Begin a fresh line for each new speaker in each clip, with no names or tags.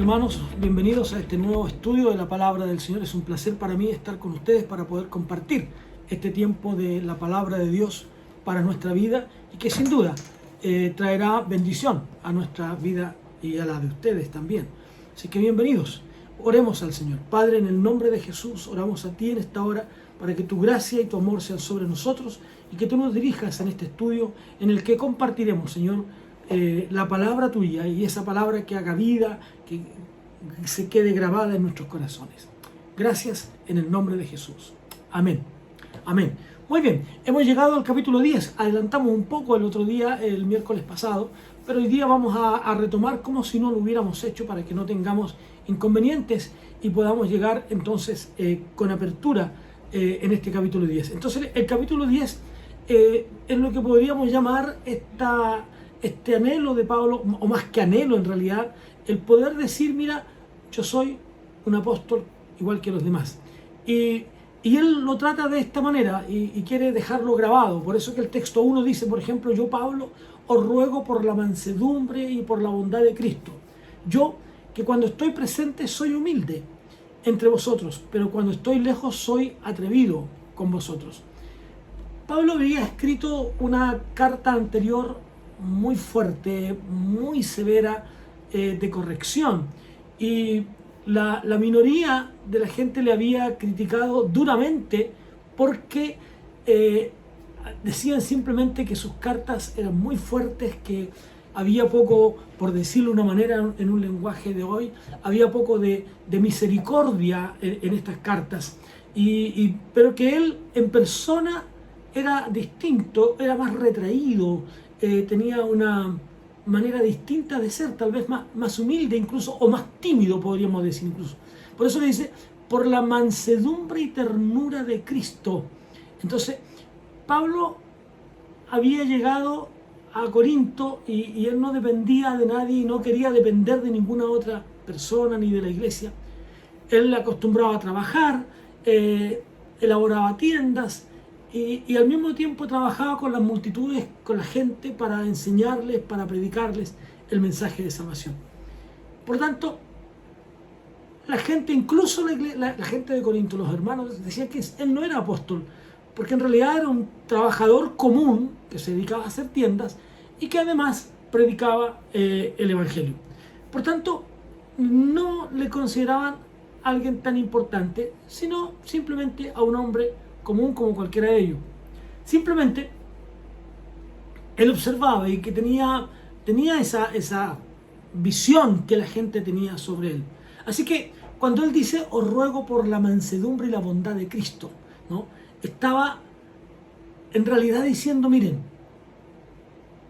hermanos, bienvenidos a este nuevo estudio de la Palabra del Señor. Es un placer para mí estar con ustedes para poder compartir este tiempo de la Palabra de Dios para nuestra vida y que sin duda traerá bendición a nuestra vida y a la de ustedes también. Así que bienvenidos. Oremos al Señor. Padre, en el nombre de Jesús, oramos a ti en esta hora para que tu gracia y tu amor sean sobre nosotros y que tú nos dirijas en este estudio en el que compartiremos, Señor, la palabra tuya y esa palabra que haga vida, que se quede grabada en nuestros corazones. Gracias en el nombre de Jesús. Amén. Amén. Muy bien, hemos llegado al capítulo 10. Adelantamos un poco el otro día, el miércoles pasado, pero hoy día vamos a retomar como si no lo hubiéramos hecho para que no tengamos inconvenientes y podamos llegar entonces con apertura en este capítulo 10. Entonces el capítulo 10 es lo que podríamos llamar este anhelo de Pablo, o más que anhelo en realidad, el poder decir, mira, yo soy un apóstol igual que los demás. Y él lo trata de esta manera y quiere dejarlo grabado. Por eso que el texto 1 dice, por ejemplo, yo Pablo os ruego por la mansedumbre y por la bondad de Cristo. Yo, que cuando estoy presente soy humilde entre vosotros, pero cuando estoy lejos soy atrevido con vosotros. Pablo había escrito una carta anterior muy fuerte, muy severa, de corrección, y la minoría de la gente le había criticado duramente porque decían simplemente que sus cartas eran muy fuertes, que había poco, por decirlo de una manera en un lenguaje de hoy, había poco de misericordia en estas cartas, pero que él en persona era distinto, era más retraído, tenía una manera distinta de ser, tal vez más humilde incluso, o más tímido podríamos decir incluso. Por eso le dice, por la mansedumbre y ternura de Cristo. Entonces, Pablo había llegado a Corinto y él no dependía de nadie y no quería depender de ninguna otra persona ni de la iglesia. Él acostumbraba a trabajar, elaboraba tiendas, y al mismo tiempo trabajaba con las multitudes, con la gente, para enseñarles, para predicarles el mensaje de salvación. Por tanto, la gente, incluso la gente de Corinto, los hermanos, decían que él no era apóstol, porque en realidad era un trabajador común que se dedicaba a hacer tiendas y que además predicaba el Evangelio. Por tanto, no le consideraban alguien tan importante, sino simplemente a un hombre común como cualquiera de ellos. Simplemente él observaba y que tenía esa visión que la gente tenía sobre él. Así que cuando él dice, os ruego por la mansedumbre y la bondad de Cristo, ¿no? Estaba en realidad diciendo, miren,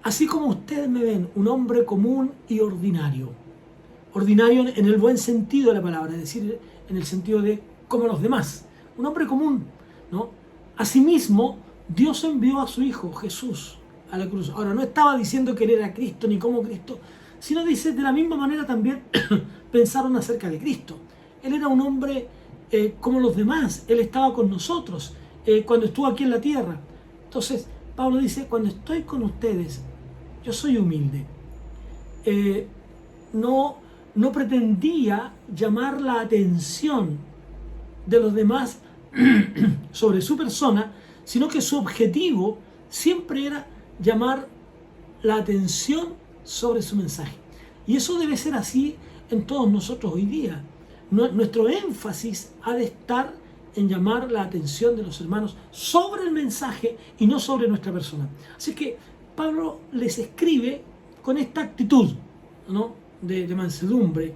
así como ustedes me ven, un hombre común y ordinario en el buen sentido de la palabra, es decir, en el sentido de como los demás, un hombre común, ¿no? Asimismo, Dios envió a su Hijo Jesús a la cruz. Ahora, no estaba diciendo que él era Cristo ni como Cristo, sino dice, de la misma manera también pensaron acerca de Cristo. Él era un hombre como los demás, él estaba con nosotros cuando estuvo aquí en la tierra. Entonces, Pablo dice, cuando estoy con ustedes, yo soy humilde. No pretendía llamar la atención de los demás sobre su persona, sino que su objetivo siempre era llamar la atención sobre su mensaje. Y eso debe ser así en todos nosotros hoy día. Nuestro énfasis ha de estar en llamar la atención de los hermanos sobre el mensaje y no sobre nuestra persona. Así que Pablo les escribe con esta actitud, ¿no?, de mansedumbre,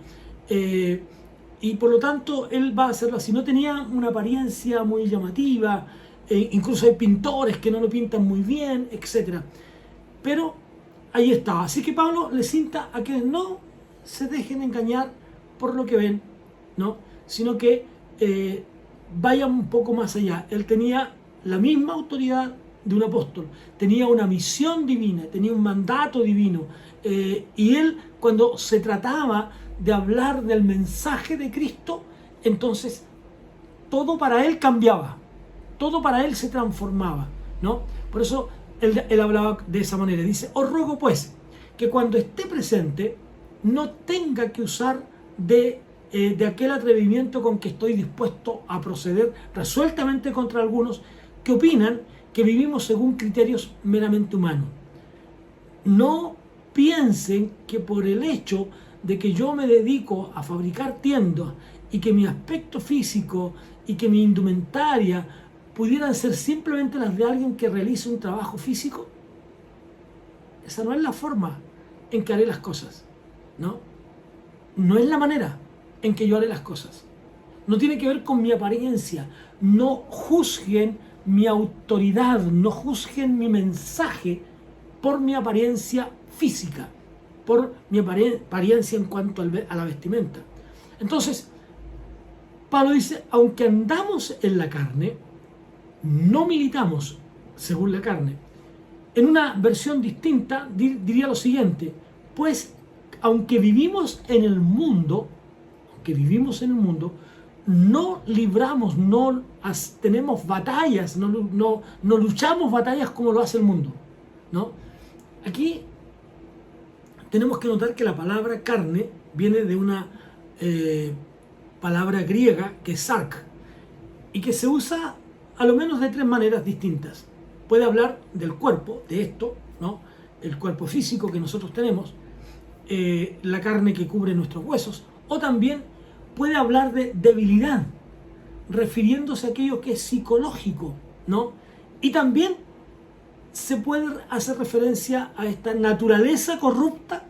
y por lo tanto él va a hacerlo así. No tenía una apariencia muy llamativa, incluso hay pintores que no lo pintan muy bien, etc. Pero ahí está. Así que Pablo les insta a que no se dejen engañar por lo que ven, ¿no?, sino que vayan un poco más allá. Él tenía la misma autoridad de un apóstol, tenía una misión divina, tenía un mandato divino, y él, cuando se trataba de hablar del mensaje de Cristo, entonces todo para él cambiaba, todo para él se transformaba, ¿no? Por eso él hablaba de esa manera. Dice, os ruego pues que cuando esté presente no tenga que usar de aquel atrevimiento con que estoy dispuesto a proceder resueltamente contra algunos que opinan que vivimos según criterios meramente humanos. No piensen que por el hecho de que yo me dedico a fabricar tiendas y que mi aspecto físico y que mi indumentaria pudieran ser simplemente las de alguien que realice un trabajo físico. Esa no es la forma en que haré las cosas, ¿no? No es la manera en que yo haré las cosas. No tiene que ver con mi apariencia. No juzguen mi autoridad, no juzguen mi mensaje por mi apariencia física, por mi apariencia en cuanto a la vestimenta. Entonces, Pablo dice, aunque andamos en la carne, no militamos según la carne. En una versión distinta diría lo siguiente, pues aunque vivimos en el mundo, no libramos, no tenemos batallas, no luchamos batallas como lo hace el mundo, ¿no? Aquí tenemos que notar que la palabra carne viene de una palabra griega que es sark y que se usa a lo menos de tres maneras distintas. Puede hablar del cuerpo, de esto, ¿no? El cuerpo físico que nosotros tenemos, la carne que cubre nuestros huesos, o también puede hablar de debilidad, refiriéndose a aquello que es psicológico, ¿no? Y también se puede hacer referencia a esta naturaleza corrupta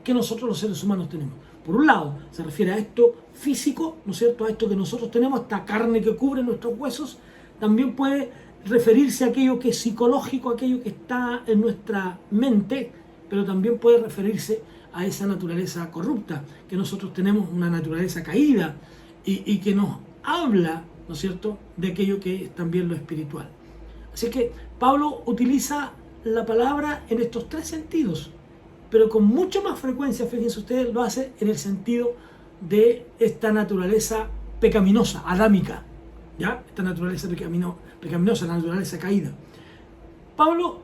que nosotros los seres humanos tenemos. Por un lado, se refiere a esto físico, ¿no es cierto?, a esto que nosotros tenemos, esta carne que cubre nuestros huesos. También puede referirse a aquello que es psicológico, aquello que está en nuestra mente, pero también puede referirse a esa naturaleza corrupta, que nosotros tenemos, una naturaleza caída, y que nos habla, ¿no es cierto?, de aquello que es también lo espiritual. Así que Pablo utiliza la palabra en estos tres sentidos, pero con mucho más frecuencia, fíjense ustedes, lo hace en el sentido de esta naturaleza pecaminosa, adámica, ¿ya? Esta naturaleza pecaminosa, la naturaleza caída. Pablo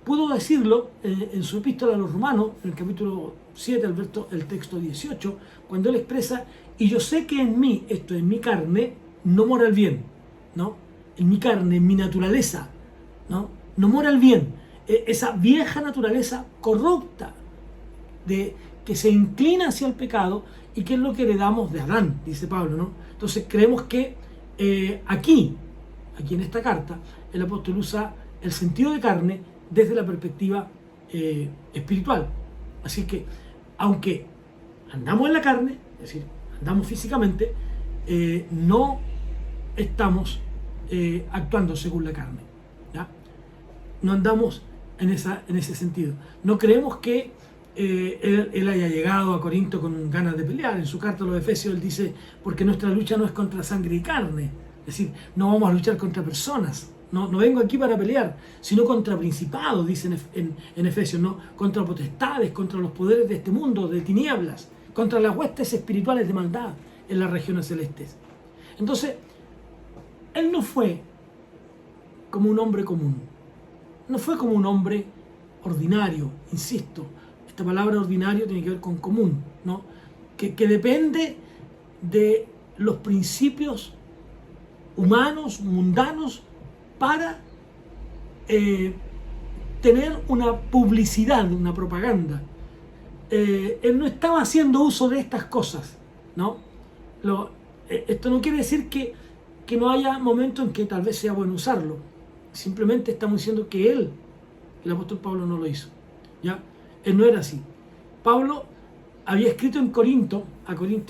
pudo decirlo en su epístola a los Romanos, en el capítulo 7, el texto 18, cuando él expresa, y yo sé que en mí, esto en mi carne, no mora el bien, ¿no? En mi carne, en mi naturaleza, ¿no? No mora el bien. Esa vieja naturaleza corrupta, que se inclina hacia el pecado, y que es lo que heredamos de Adán, dice Pablo, ¿no? Entonces creemos que aquí en esta carta, el apóstol usa el sentido de carne desde la perspectiva espiritual. Así que, aunque andamos en la carne, es decir, andamos físicamente, no estamos actuando según la carne, ¿ya? No andamos en ese sentido. No creemos que él haya llegado a Corinto con ganas de pelear. En su carta a los Efesios él dice, porque nuestra lucha no es contra sangre y carne, es decir, no vamos a luchar contra personas, no vengo aquí para pelear, sino contra principados, dice en Efesios, ¿no? Contra potestades, contra los poderes de este mundo, de tinieblas, contra las huestes espirituales de maldad en las regiones celestes. Entonces, él no fue como un hombre común, no fue como un hombre ordinario, insisto. Esta palabra ordinario tiene que ver con común, ¿no? Que depende de los principios humanos, mundanos, para tener una publicidad, una propaganda. Él no estaba haciendo uso de estas cosas, ¿no? Esto no quiere decir que no haya momentos en que tal vez sea bueno usarlo. Simplemente estamos diciendo que el apóstol Pablo no lo hizo, ¿ya? Él no era así. Pablo había escrito a Corinto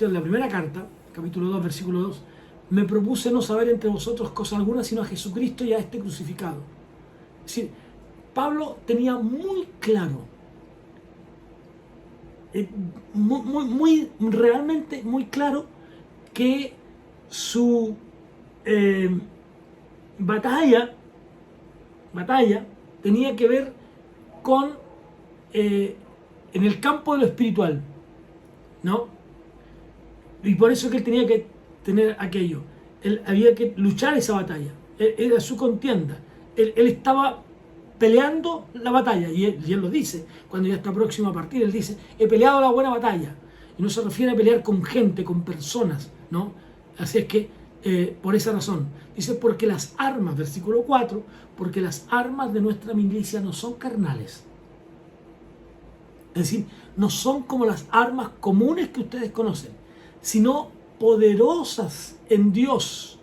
en la primera carta, capítulo 2, versículo 2, me propuse no saber entre vosotros cosa alguna sino a Jesucristo y a este crucificado. Es decir, Pablo tenía muy claro, realmente muy claro, que su batalla tenía que ver con en el campo de lo espiritual, ¿no? Y por eso que él tenía que tener aquello. Él había que luchar esa batalla. Era su contienda. Él estaba peleando la batalla, y él lo dice, cuando ya está próximo a partir, él dice, he peleado la buena batalla. y no se refiere a pelear con gente, con personas, ¿no? Así es que, por esa razón, dice, porque las armas, versículo 4, porque las armas de nuestra milicia no son carnales. Es decir, no son como las armas comunes que ustedes conocen, sino poderosas en Dios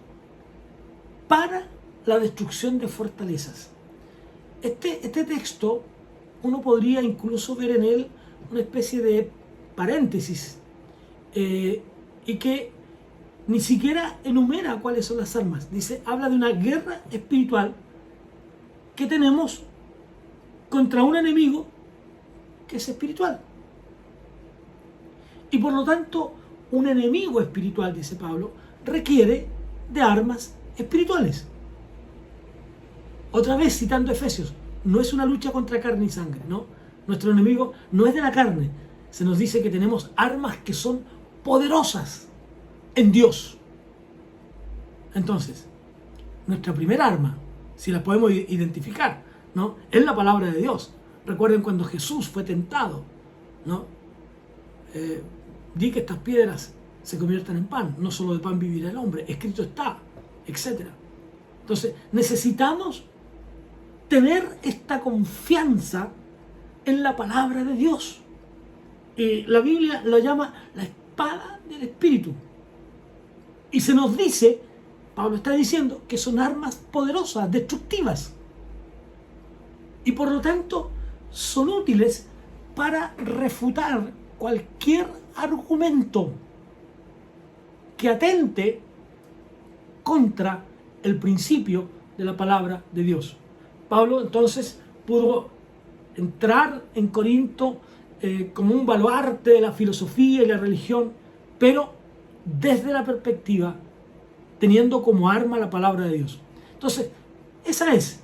para la destrucción de fortalezas. Este texto, uno podría incluso ver en él una especie de paréntesis, y que ni siquiera enumera cuáles son las armas. Dice, habla de una guerra espiritual que tenemos contra un enemigo que es espiritual. Y por lo tanto, un enemigo espiritual, dice Pablo, requiere de armas espirituales. Otra vez citando Efesios, no es una lucha contra carne y sangre, ¿no? Nuestro enemigo no es de la carne. Se nos dice que tenemos armas que son poderosas en Dios. Entonces, nuestra primera arma, si la podemos identificar, ¿no?, es la palabra de Dios. Recuerden cuando Jesús fue tentado, ¿no? Di que estas piedras se conviertan en pan, no solo de pan vivirá el hombre, escrito está, etc. Entonces, necesitamos tener esta confianza en la palabra de Dios. Y la Biblia lo llama la espada del Espíritu. Y se nos dice, Pablo está diciendo, que son armas poderosas, destructivas. Y por lo tanto, son útiles para refutar cualquier argumento que atente contra el principio de la palabra de Dios. Pablo entonces pudo entrar en Corinto como un baluarte de la filosofía y la religión, pero desde la perspectiva, teniendo como arma la palabra de Dios. Entonces, esa es.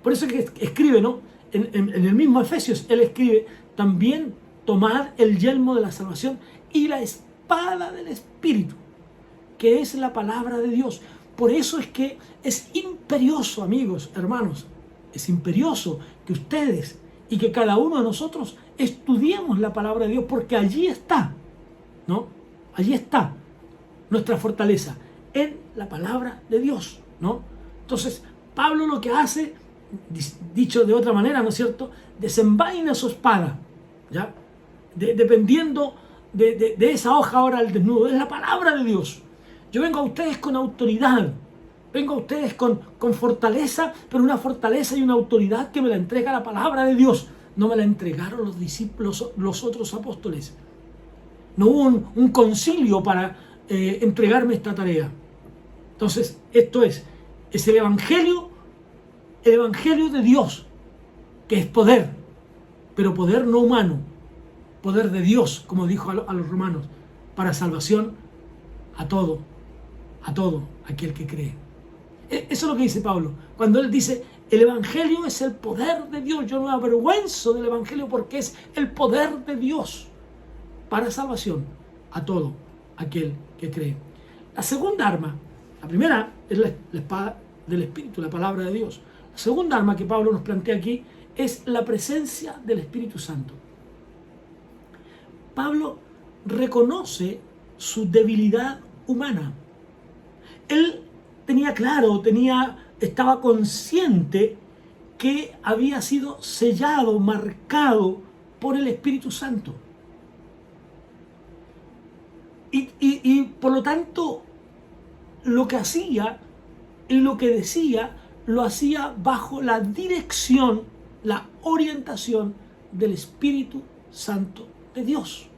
Por eso es que escribe, ¿no? En el mismo Efesios, él escribe, también tomad el yelmo de la salvación y la espada del Espíritu, que es la palabra de Dios. Por eso es que es imperioso, amigos, hermanos, es imperioso que ustedes y que cada uno de nosotros estudiemos la palabra de Dios, porque allí está, ¿no? Allí está nuestra fortaleza, en la palabra de Dios, ¿no? Entonces, Pablo lo que hace, dicho de otra manera, ¿no es cierto?, desenvaina su espada, ¿ya? Dependiendo de esa hoja ahora al desnudo, es la palabra de Dios. Yo vengo a ustedes con autoridad, vengo a ustedes con fortaleza, pero una fortaleza y una autoridad que me la entrega la palabra de Dios. No me la entregaron los discípulos, los otros apóstoles. No hubo un concilio para entregarme esta tarea. Entonces, esto es el Evangelio de Dios, que es poder, pero poder no humano, poder de Dios, como dijo a los romanos, para salvación a todo aquel que cree. Eso es lo que dice Pablo, cuando él dice, el Evangelio es el poder de Dios. Yo no me avergüenzo del Evangelio porque es el poder de Dios para salvación a todo aquel que cree. La segunda arma, la primera es la espada del Espíritu, la palabra de Dios. La segunda arma que Pablo nos plantea aquí es la presencia del Espíritu Santo. Pablo reconoce su debilidad humana. Él tenía claro, estaba consciente que había sido sellado, marcado por el Espíritu Santo. Y por lo tanto, lo que hacía y lo que decía, lo hacía bajo la dirección, la orientación del Espíritu Santo de Dios.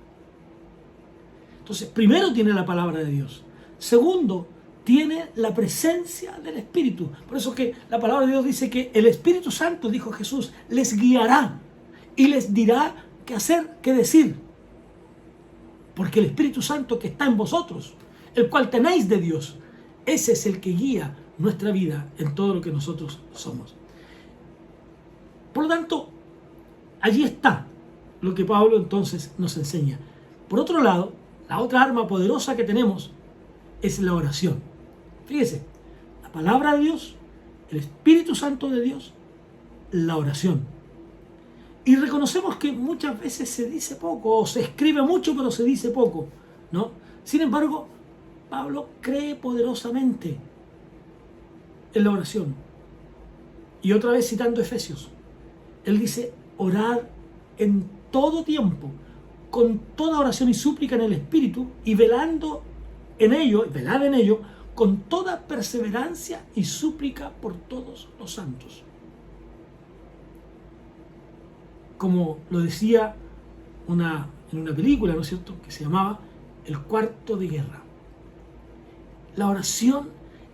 Entonces, primero tiene la palabra de Dios. Segundo, tiene la presencia del Espíritu. Por eso que la palabra de Dios dice que el Espíritu Santo, dijo Jesús, les guiará y les dirá qué hacer, qué decir. Porque el Espíritu Santo que está en vosotros, el cual tenéis de Dios, ese es el que guía nuestra vida en todo lo que nosotros somos. Por lo tanto, allí está lo que Pablo entonces nos enseña. Por otro lado, la otra arma poderosa que tenemos es la oración. Fíjese, la palabra de Dios, el Espíritu Santo de Dios, la oración. Y reconocemos que muchas veces se dice poco, o se escribe mucho, pero se dice poco, ¿no? Sin embargo, Pablo cree poderosamente en la oración. Y otra vez citando Efesios, él dice, orad en todo tiempo, con toda oración y súplica en el Espíritu, y velad en ello, con toda perseverancia y súplica por todos los santos. Como lo decía en una película, ¿no es cierto?, que se llamaba El cuarto de guerra. La oración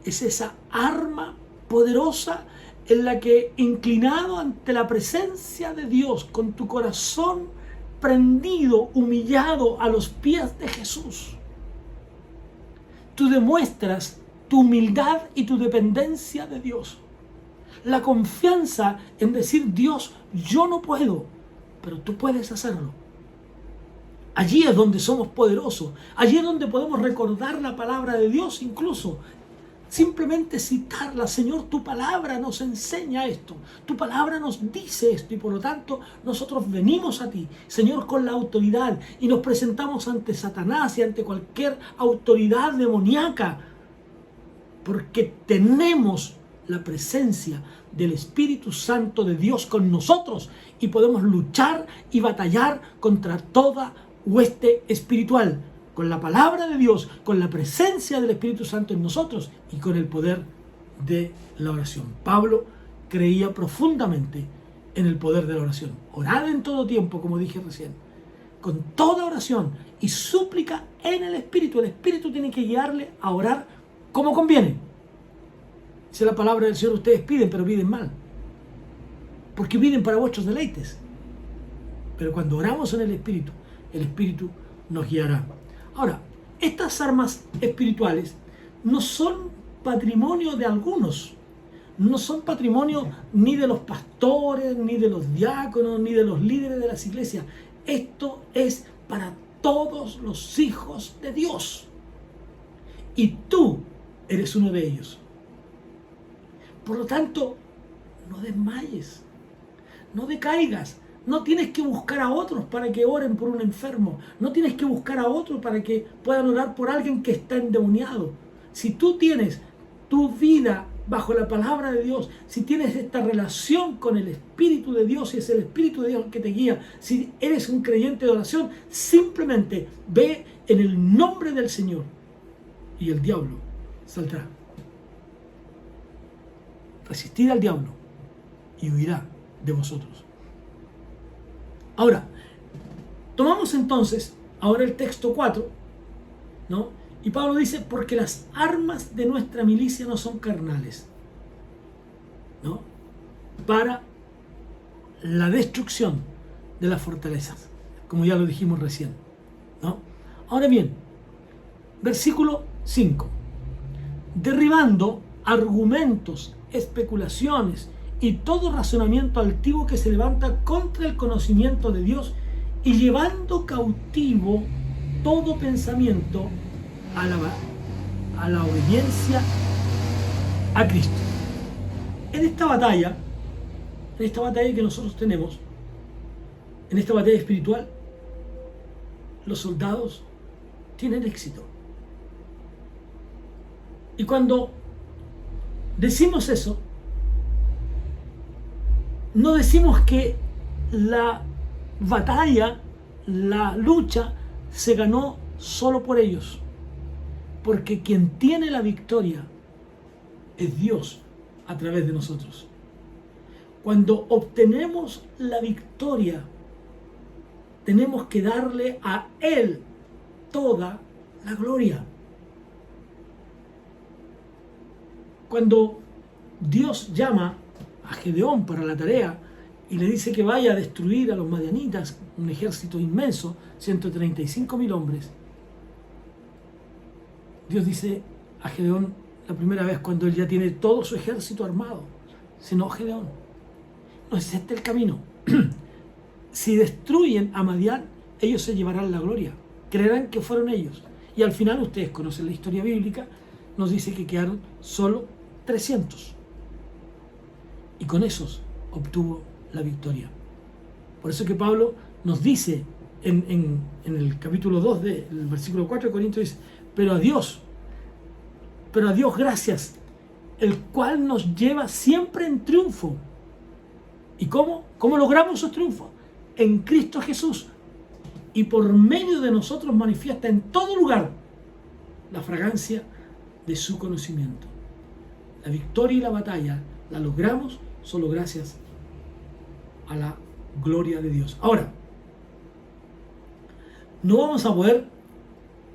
es esa arma poderosa en la que, inclinado ante la presencia de Dios, con tu corazón prendido, humillado a los pies de Jesús, tú demuestras tu humildad y tu dependencia de Dios. La confianza en decir, Dios, yo no puedo, pero tú puedes hacerlo. Allí es donde somos poderosos. Allí es donde podemos recordar la palabra de Dios, incluso simplemente citarla. Señor, tu palabra nos enseña esto. Tu palabra nos dice esto. Y por lo tanto, nosotros venimos a ti, Señor, con la autoridad. Y nos presentamos ante Satanás y ante cualquier autoridad demoníaca. Porque tenemos la presencia del Espíritu Santo de Dios con nosotros. Y podemos luchar y batallar contra toda hueste espiritual, con la palabra de Dios, con la presencia del Espíritu Santo en nosotros y con el poder de la oración. Pablo creía profundamente en el poder de la oración. Orad en todo tiempo, como dije recién, con toda oración y súplica en el Espíritu. El Espíritu tiene que guiarle a orar como conviene. Dice la palabra del Señor, ustedes piden, pero piden mal, porque piden para vuestros deleites. Pero cuando oramos en el Espíritu nos guiará. Ahora, estas armas espirituales no son patrimonio de algunos, no son patrimonio ni de los pastores, ni de los diáconos, ni de los líderes de las iglesias. Esto es para todos los hijos de Dios. Y tú eres uno de ellos. Por lo tanto, no desmayes, no decaigas. No tienes que buscar a otros para que oren por un enfermo. No tienes que buscar a otros para que puedan orar por alguien que está endemoniado. Si tú tienes tu vida bajo la palabra de Dios, si tienes esta relación con el Espíritu de Dios y es el Espíritu de Dios que te guía, si eres un creyente de oración, simplemente ve en el nombre del Señor y el diablo saldrá. Resistid al diablo y huirá de vosotros. Ahora, tomamos entonces ahora el texto 4, ¿no? Y Pablo dice, porque las armas de nuestra milicia no son carnales, ¿no?, para la destrucción de las fortalezas, como ya lo dijimos recién, ¿no? Ahora bien, versículo 5, derribando argumentos, especulaciones y todo razonamiento altivo que se levanta contra el conocimiento de Dios y llevando cautivo todo pensamiento a la obediencia a Cristo. En esta batalla que nosotros tenemos, en esta batalla espiritual, los soldados tienen éxito. Y cuando decimos eso, no decimos que la batalla, la lucha, se ganó solo por ellos, porque quien tiene la victoria es Dios a través de nosotros. Cuando obtenemos la victoria, tenemos que darle a Él toda la gloria. Cuando Dios llama a Gedeón para la tarea y le dice que vaya a destruir a los madianitas, un ejército inmenso, 135.000 hombres, Dios dice a Gedeón la primera vez cuando él ya tiene todo su ejército armado, dice, no, Gedeón, no es este el camino. Si destruyen a Madián, ellos se llevarán la gloria, creerán que fueron ellos. Y al final, ustedes conocen la historia bíblica, nos dice que quedaron solo 300. Y con esos obtuvo la victoria. Por eso que Pablo nos dice en el capítulo 2 del versículo 4 de Corintios, dice, pero a Dios gracias, el cual nos lleva siempre en triunfo. ¿Y cómo? ¿Cómo logramos esos triunfos? En Cristo Jesús. Y por medio de nosotros manifiesta en todo lugar la fragancia de su conocimiento. La victoria y la batalla la logramos solo gracias a la gloria de Dios. Ahora, no vamos a poder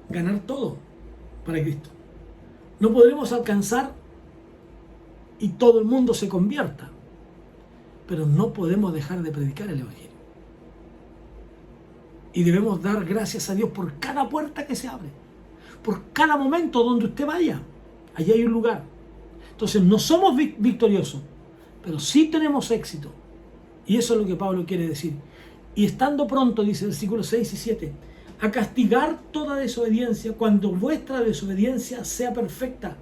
ganar todo para Cristo. No podremos alcanzar y todo el mundo se convierta, pero no podemos dejar de predicar el Evangelio. Y debemos dar gracias a Dios por cada puerta que se abre, por cada momento donde usted vaya. Allí hay un lugar. Entonces no somos victoriosos, pero sí tenemos éxito. Y eso es lo que Pablo quiere decir. Y estando pronto, dice el versículo 6 y 7, a castigar toda desobediencia cuando vuestra desobediencia sea perfecta.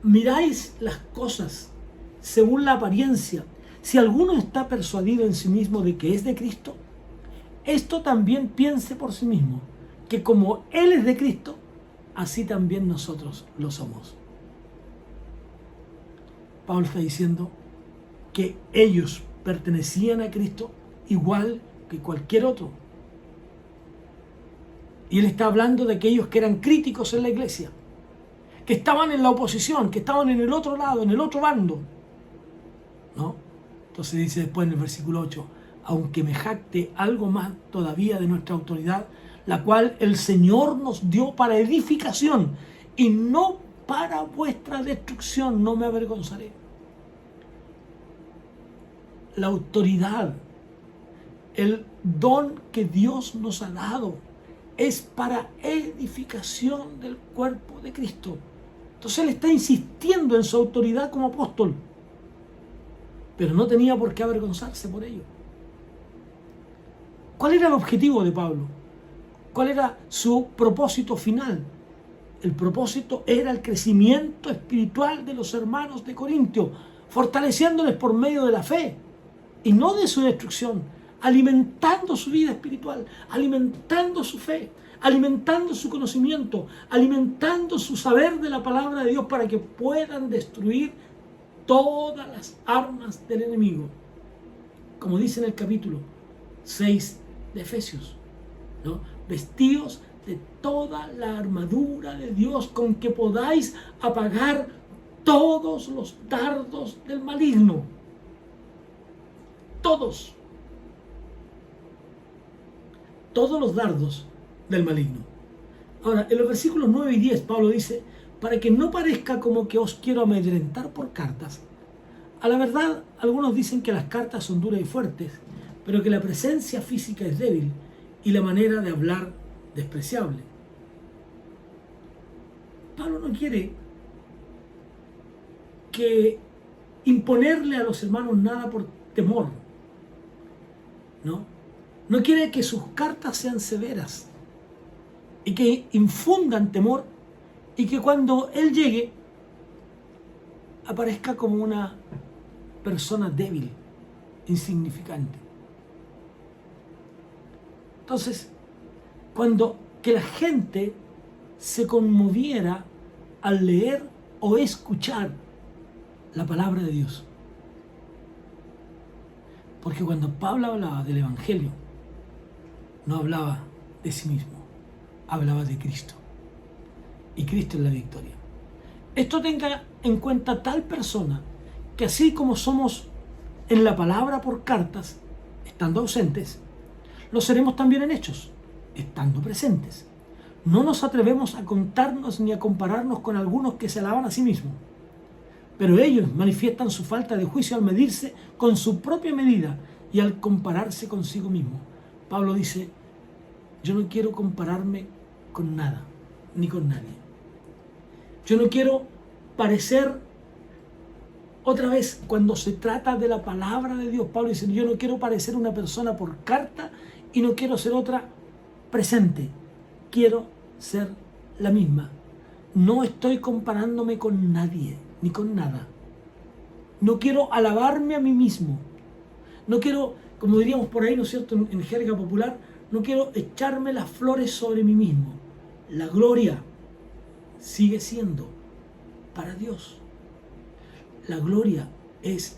Miráis las cosas según la apariencia. Si alguno está persuadido en sí mismo de que es de Cristo, esto también piense por sí mismo, que como Él es de Cristo, así también nosotros lo somos. Pablo está diciendo que ellos pertenecían a Cristo igual que cualquier otro. Y él está hablando de aquellos que eran críticos en la iglesia, que estaban en la oposición, que estaban en el otro lado, en el otro bando, ¿no? Entonces dice después en el versículo 8, aunque me jacte algo más todavía de nuestra autoridad, la cual el Señor nos dio para edificación y no para vuestra destrucción, no me avergonzaré. La autoridad, el don que Dios nos ha dado, es para edificación del cuerpo de Cristo. Entonces él está insistiendo en su autoridad como apóstol, pero no tenía por qué avergonzarse por ello. ¿Cuál era el objetivo de Pablo? ¿Cuál era su propósito final? El propósito era el crecimiento espiritual de los hermanos de Corintio, fortaleciéndoles por medio de la fe y no de su destrucción, alimentando su vida espiritual, alimentando su fe, alimentando su conocimiento, alimentando su saber de la palabra de Dios para que puedan destruir todas las armas del enemigo. Como dice en el capítulo 6 de Efesios, ¿no? Vestíos de toda la armadura de Dios con que podáis apagar todos los dardos del maligno. Todos los dardos del maligno. Ahora, en los versículos 9 y 10, Pablo dice, para que no parezca como que os quiero amedrentar por cartas. A la verdad, algunos dicen que las cartas son duras y fuertes, pero que la presencia física es débil y la manera de hablar despreciable. Pablo no quiere que imponerle a los hermanos nada por temor, ¿no? No quiere que sus cartas sean severas y que infundan temor y que cuando él llegue aparezca como una persona débil, insignificante. Entonces, que la gente se conmoviera al leer o escuchar la palabra de Dios. Porque cuando Pablo hablaba del Evangelio, no hablaba de sí mismo, hablaba de Cristo. Y Cristo es la victoria. Esto tenga en cuenta tal persona que así como somos en la palabra por cartas, estando ausentes, lo seremos también en hechos, estando presentes. No nos atrevemos a contarnos ni a compararnos con algunos que se alaban a sí mismos, pero ellos manifiestan su falta de juicio al medirse con su propia medida y al compararse consigo mismo. Pablo dice, yo no quiero compararme con nada, ni con nadie. Yo no quiero parecer, otra vez, cuando se trata de la palabra de Dios, Pablo dice, yo no quiero parecer una persona por carta y no quiero ser otra presente. Quiero ser la misma. No estoy comparándome con nadie, ni con nada. No quiero alabarme a mí mismo. No quiero como diríamos por ahí, ¿no es cierto?, en jerga popular, no quiero echarme las flores sobre mí mismo. La gloria sigue siendo para Dios. La gloria es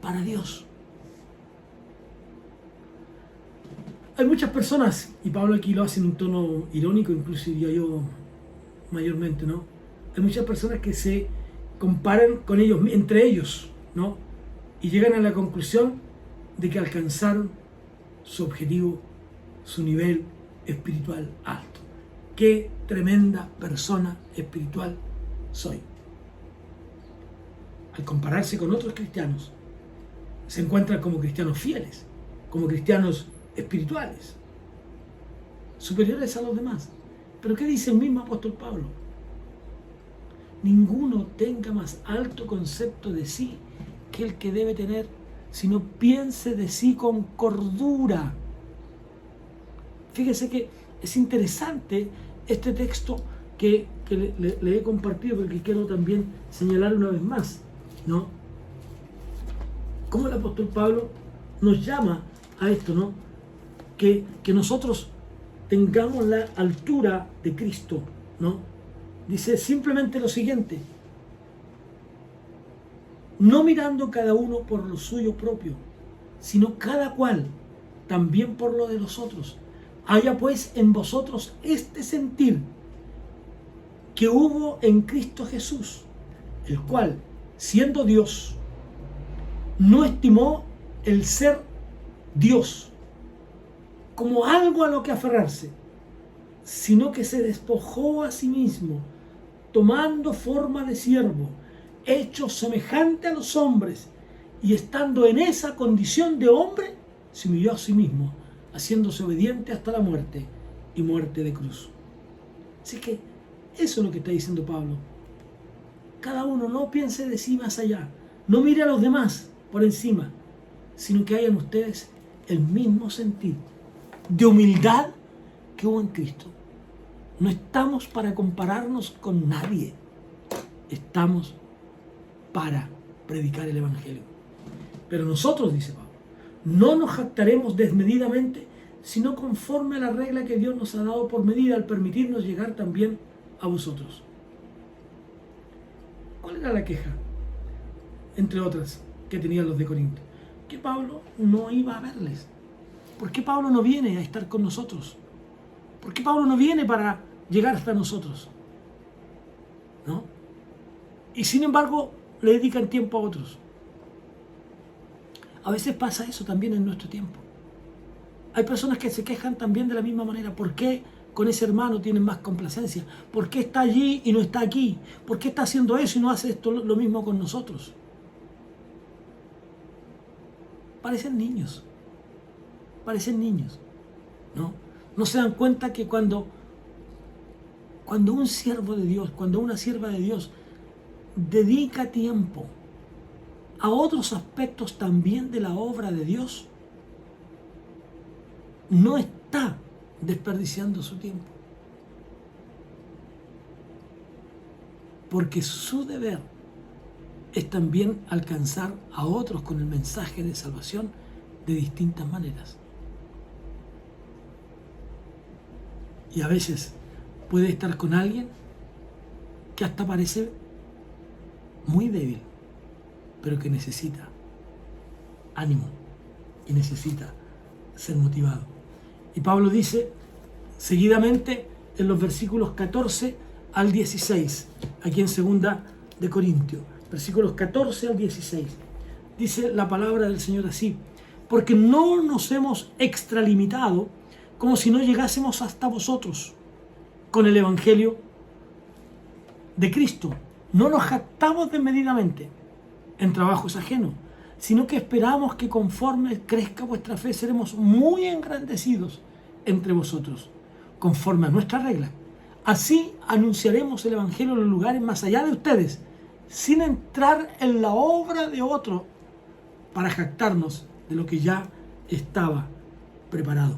para Dios. Hay muchas personas, y Pablo aquí lo hace en un tono irónico, incluso diría yo mayormente, ¿no? Hay muchas personas que se comparan con ellos, entre ellos, ¿no? Y llegan a la conclusión de que alcanzaron su objetivo, su nivel espiritual alto. ¡Qué tremenda persona espiritual soy! Al compararse con otros cristianos, se encuentran como cristianos fieles, como cristianos espirituales, superiores a los demás. Pero ¿qué dice el mismo apóstol Pablo? Ninguno tenga más alto concepto de sí que el que debe tener, sino piense de sí con cordura. Fíjese que es interesante este texto que le he compartido, porque quiero también señalar una vez más, ¿no? Cómo el apóstol Pablo nos llama a esto, ¿no? Que nosotros tengamos la altura de Cristo, ¿no? Dice simplemente lo siguiente: no mirando cada uno por lo suyo propio, sino cada cual también por lo de los otros. Haya pues en vosotros este sentir que hubo en Cristo Jesús, el cual, siendo Dios, no estimó el ser Dios como algo a lo que aferrarse, sino que se despojó a sí mismo, tomando forma de siervo, hecho semejante a los hombres, y estando en esa condición de hombre, se humilló a sí mismo, haciéndose obediente hasta la muerte, y muerte de cruz. Así que eso es lo que está diciendo Pablo. Cada uno no piense de sí más allá, no mire a los demás por encima, sino que haya en ustedes el mismo sentir de humildad que hubo en Cristo. No estamos para compararnos con nadie, estamos para predicar el Evangelio. Pero nosotros, dice Pablo, no nos jactaremos desmedidamente, sino conforme a la regla que Dios nos ha dado por medida, al permitirnos llegar también a vosotros. ¿Cuál era la queja, entre otras, que tenían los de Corinto? Que Pablo no iba a verles. ¿Por qué Pablo no viene a estar con nosotros? ¿Por qué Pablo no viene para llegar hasta nosotros? ¿No? Y sin embargo, le dedican tiempo a otros. A veces pasa eso también en nuestro tiempo. Hay personas que se quejan también de la misma manera. ¿Por qué con ese hermano tienen más complacencia? ¿Por qué está allí y no está aquí? ¿Por qué está haciendo eso y no hace esto lo mismo con nosotros? Parecen niños, ¿no? No se dan cuenta que cuando un siervo de Dios, cuando una sierva de Dios dedica tiempo a otros aspectos también de la obra de Dios, no está desperdiciando su tiempo. Porque su deber es también alcanzar a otros con el mensaje de salvación de distintas maneras. Y a veces puede estar con alguien que hasta parece muy débil, pero que necesita ánimo y necesita ser motivado. Y Pablo dice seguidamente en los versículos 14 al 16, aquí en 2 de Corintios, versículos 14 al 16, dice la palabra del Señor así: porque no nos hemos extralimitado como si no llegásemos hasta vosotros con el Evangelio de Cristo. No nos jactamos desmedidamente en trabajos ajenos, sino que esperamos que conforme crezca vuestra fe seremos muy engrandecidos entre vosotros, conforme a nuestra regla. Así anunciaremos el Evangelio en los lugares más allá de ustedes, sin entrar en la obra de otro, para jactarnos de lo que ya estaba preparado.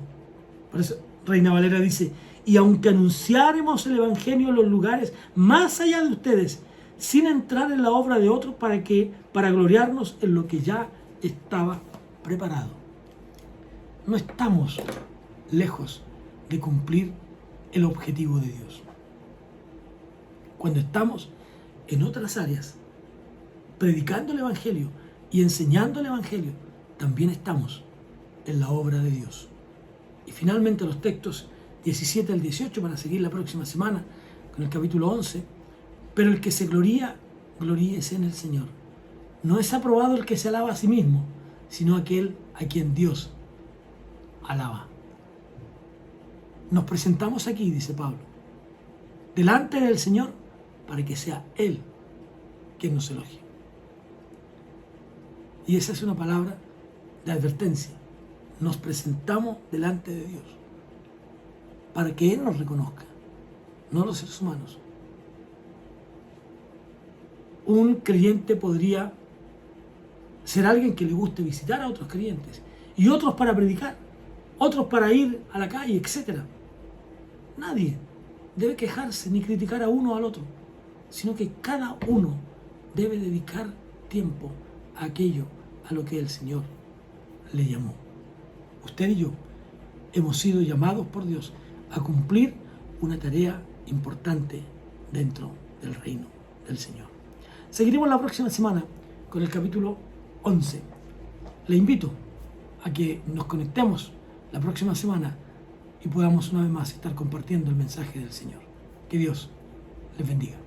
Por eso Reina Valera dice: y aunque anunciáremos el Evangelio en los lugares más allá de ustedes, sin entrar en la obra de otros, para gloriarnos en lo que ya estaba preparado. No estamos lejos de cumplir el objetivo de Dios. Cuando estamos en otras áreas, predicando el Evangelio y enseñando el Evangelio, también estamos en la obra de Dios. Y finalmente los textos 17 al 18 para seguir la próxima semana con el capítulo 11. Pero el que se gloría, gloríese en el Señor. No es aprobado el que se alaba a sí mismo, sino aquel a quien Dios alaba. Nos presentamos aquí, dice Pablo, delante del Señor para que sea Él quien nos elogie. Y esa es una palabra de advertencia. Nos presentamos delante de Dios para que Él nos reconozca, no los seres humanos. Un creyente podría ser alguien que le guste visitar a otros creyentes, y otros para predicar, otros para ir a la calle, etc. Nadie debe quejarse ni criticar a uno o al otro, sino que cada uno debe dedicar tiempo a aquello a lo que el Señor le llamó. Usted y yo hemos sido llamados por Dios a cumplir una tarea importante dentro del reino del Señor. Seguiremos la próxima semana con el capítulo 11. Le invito a que nos conectemos la próxima semana y podamos una vez más estar compartiendo el mensaje del Señor. Que Dios les bendiga.